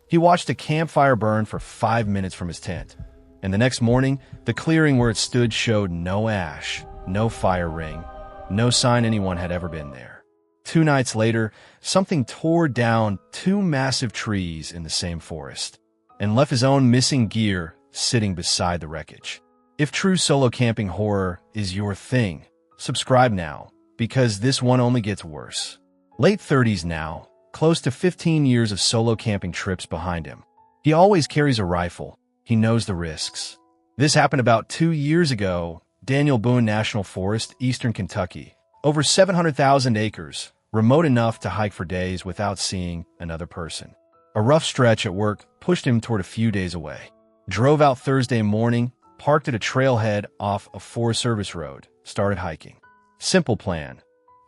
He watched a campfire burn for 5 minutes from his tent, and the next morning, the clearing where it stood showed no ash, no fire ring, no sign anyone had ever been there. 2 nights later, something tore down 2 massive trees in the same forest and left his own missing gear sitting beside the wreckage. If true solo camping horror is your thing, subscribe now, because this one only gets worse. Late 30s now, close to 15 years of solo camping trips behind him. He always carries a rifle. He knows the risks. This happened about 2 years ago, Daniel Boone National Forest, eastern Kentucky. Over 700,000 acres, remote enough to hike for days without seeing another person. A rough stretch at work pushed him toward a few days away. Drove out Thursday morning, parked at a trailhead off a Forest Service road, started hiking. Simple plan.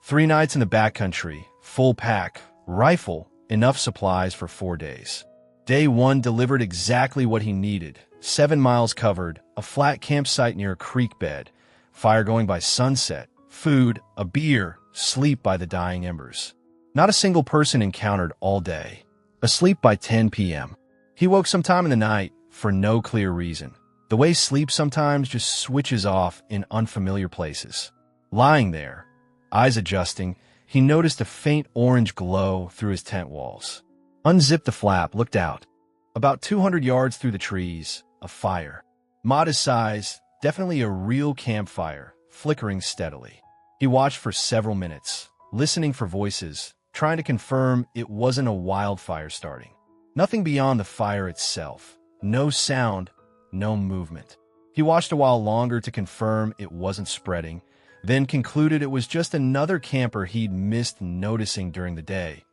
3 nights in the backcountry, full pack, rifle, enough supplies for 4 days. Day 1 delivered exactly what he needed. 7 miles covered, a flat campsite near a creek bed, fire going by sunset, food, a beer, sleep by the dying embers. Not a single person encountered all day. Asleep by 10 p.m. He woke sometime in the night for no clear reason. The way sleep sometimes just switches off in unfamiliar places. Lying there, eyes adjusting, he noticed a faint orange glow through his tent walls. Unzipped the flap, looked out. About 200 yards through the trees, a fire. Modest size, definitely a real campfire, flickering steadily. He watched for several minutes, listening for voices, trying to confirm it wasn't a wildfire starting. Nothing beyond the fire itself. No sound, no movement. He watched a while longer to confirm it wasn't spreading, then concluded it was just another camper he'd missed noticing during the day.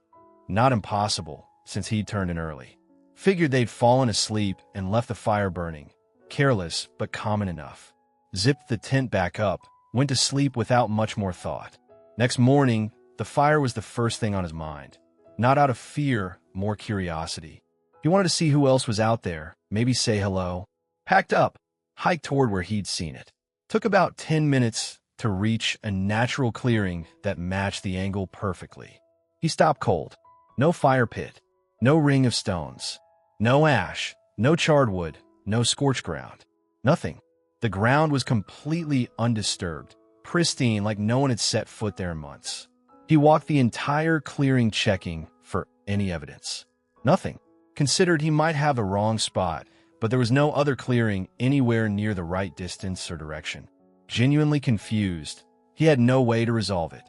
Not impossible, since he'd turned in early. Figured they'd fallen asleep and left the fire burning. Careless, but common enough. Zipped the tent back up, went to sleep without much more thought. Next morning, the fire was the first thing on his mind. Not out of fear, more curiosity. He wanted to see who else was out there, maybe say hello. Packed up, hiked toward where he'd seen it. Took about 10 minutes to reach a natural clearing that matched the angle perfectly. He stopped cold. No fire pit, no ring of stones, no ash, no charred wood, no scorched ground. Nothing. The ground was completely undisturbed, pristine like no one had set foot there in months. He walked the entire clearing checking for any evidence. Nothing. Considered he might have the wrong spot, but there was no other clearing anywhere near the right distance or direction. Genuinely confused, he had no way to resolve it.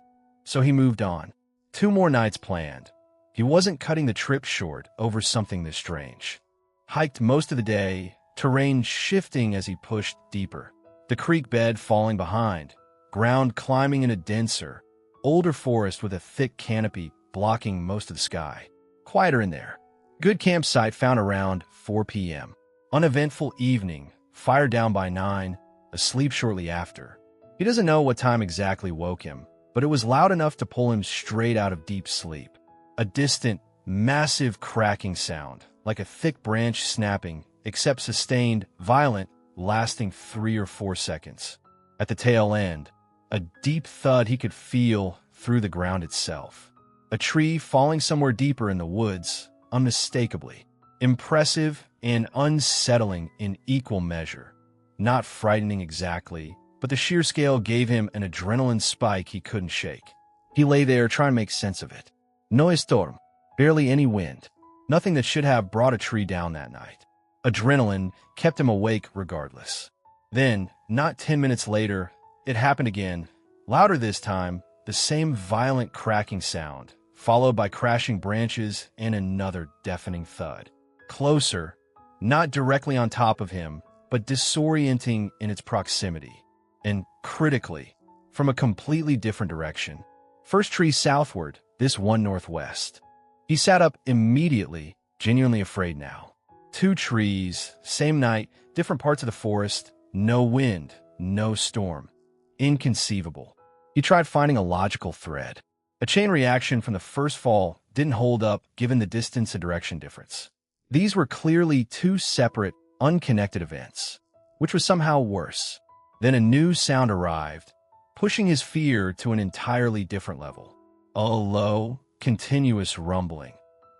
So he moved on. 2 more nights planned. He wasn't cutting the trip short over something this strange. Hiked most of the day, terrain shifting as he pushed deeper. The creek bed falling behind, ground climbing in a denser, older forest with a thick canopy blocking most of the sky. Quieter in there. Good campsite found around 4 p.m. Uneventful evening, fire down by 9, asleep shortly after. He doesn't know what time exactly woke him, but it was loud enough to pull him straight out of deep sleep. A distant, massive cracking sound, like a thick branch snapping, except sustained, violent, lasting 3 or 4 seconds. At the tail end, a deep thud he could feel through the ground itself. A tree falling somewhere deeper in the woods, unmistakably. Impressive and unsettling in equal measure. Not frightening exactly, but the sheer scale gave him an adrenaline spike he couldn't shake. He lay there trying to make sense of it. No storm, barely any wind. Nothing that should have brought a tree down that night. Adrenaline kept him awake regardless. Then, not 10 minutes later, it happened again. Louder this time, the same violent cracking sound, followed by crashing branches and another deafening thud. Closer, not directly on top of him, but disorienting in its proximity. And critically, from a completely different direction. First tree southward, this one northwest. He sat up immediately, genuinely afraid now. 2 trees, same night, different parts of the forest, no wind, no storm. Inconceivable. He tried finding a logical thread. A chain reaction from the first fall didn't hold up given the distance and direction difference. These were clearly 2 separate, unconnected events, which was somehow worse. Then a new sound arrived, pushing his fear to an entirely different level. A low, continuous rumbling.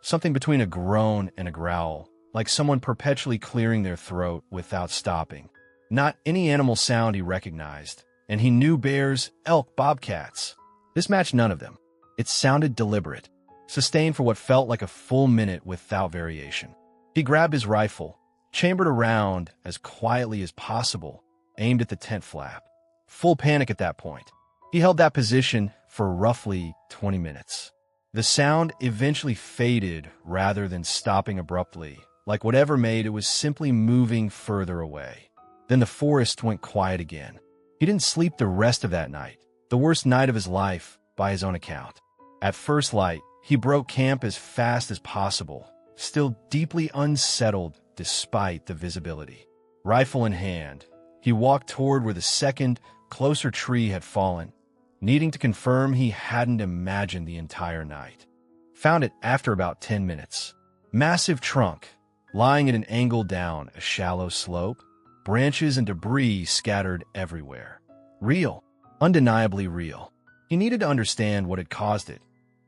something between a groan and a growl, like someone perpetually clearing their throat without stopping. Not any animal sound he recognized, and he knew bears, elk, bobcats. This matched none of them. It sounded deliberate, sustained for what felt like a full minute without variation. He grabbed his rifle, chambered around as quietly as possible, aimed at the tent flap. Full panic at that point. He held that position for roughly 20 minutes. The sound eventually faded rather than stopping abruptly, like whatever made it was simply moving further away. Then the forest went quiet again. He didn't sleep the rest of that night, the worst night of his life by his own account. At first light, he broke camp as fast as possible, still deeply unsettled despite the visibility. Rifle in hand, he walked toward where the second, closer tree had fallen, needing to confirm he hadn't imagined the entire night. Found it after about 10 minutes. Massive trunk, lying at an angle down a shallow slope, branches and debris scattered everywhere. Real, undeniably real. He needed to understand what had caused it.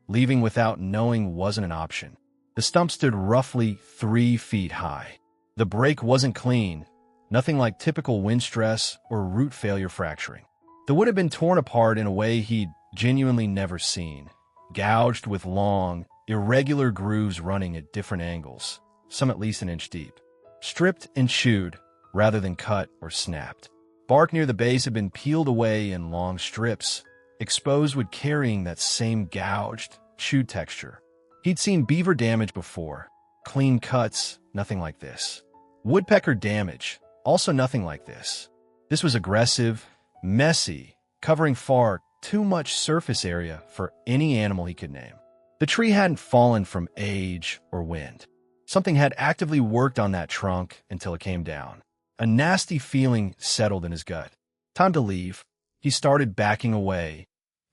Leaving without knowing wasn't an option. The stump stood roughly 3 feet high. The break wasn't clean, nothing like typical wind stress or root failure fracturing. The wood had been torn apart in a way he'd genuinely never seen, gouged with long, irregular grooves running at different angles, some at least an inch deep. Stripped and chewed, rather than cut or snapped. Bark near the base had been peeled away in long strips, exposed wood carrying that same gouged, chewed texture. He'd seen beaver damage before. Clean cuts, nothing like this. Woodpecker damage, also nothing like this. This was aggressive, messy, covering far too much surface area for any animal he could name. The tree hadn't fallen from age or wind. Something had actively worked on that trunk until it came down. A nasty feeling settled in his gut. Time to leave. He started backing away,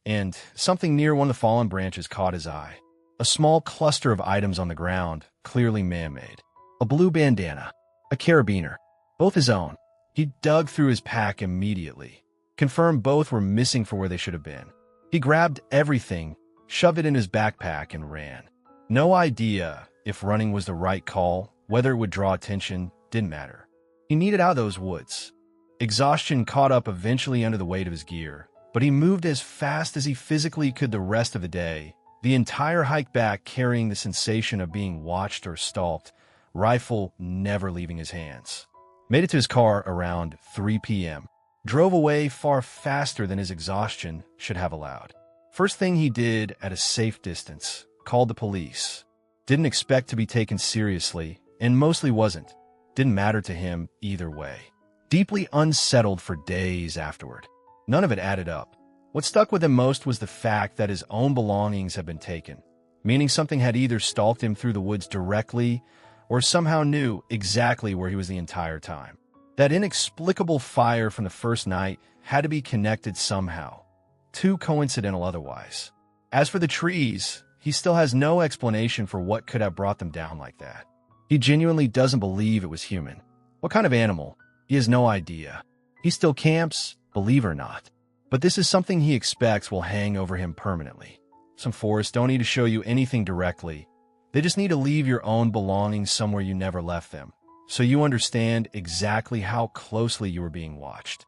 and something near one of the fallen branches caught his eye. A small cluster of items on the ground, clearly man-made. A blue bandana, a carabiner, both his own. He dug through his pack immediately, confirmed both were missing from where they should have been. He grabbed everything, shoved it in his backpack, and ran. No idea if running was the right call, whether it would draw attention, didn't matter. He needed out of those woods. Exhaustion caught up eventually under the weight of his gear, but he moved as fast as he physically could the rest of the day, the entire hike back carrying the sensation of being watched or stalked, rifle never leaving his hands. Made it to his car around 3 p.m. Drove away far faster than his exhaustion should have allowed. First thing he did at a safe distance, called the police. Didn't expect to be taken seriously, and mostly wasn't. Didn't matter to him either way. Deeply unsettled for days afterward. None of it added up. What stuck with him most was the fact that his own belongings had been taken, meaning something had either stalked him through the woods directly or somehow knew exactly where he was the entire time. That inexplicable fire from the first night had to be connected somehow. Too coincidental otherwise. As for the trees, he still has no explanation for what could have brought them down like that. He genuinely doesn't believe it was human. What kind of animal? He has no idea. He still camps, believe it or not. But this is something he expects will hang over him permanently. Some forests don't need to show you anything directly. They just need to leave your own belongings somewhere you never left them, so you understand exactly how closely you were being watched.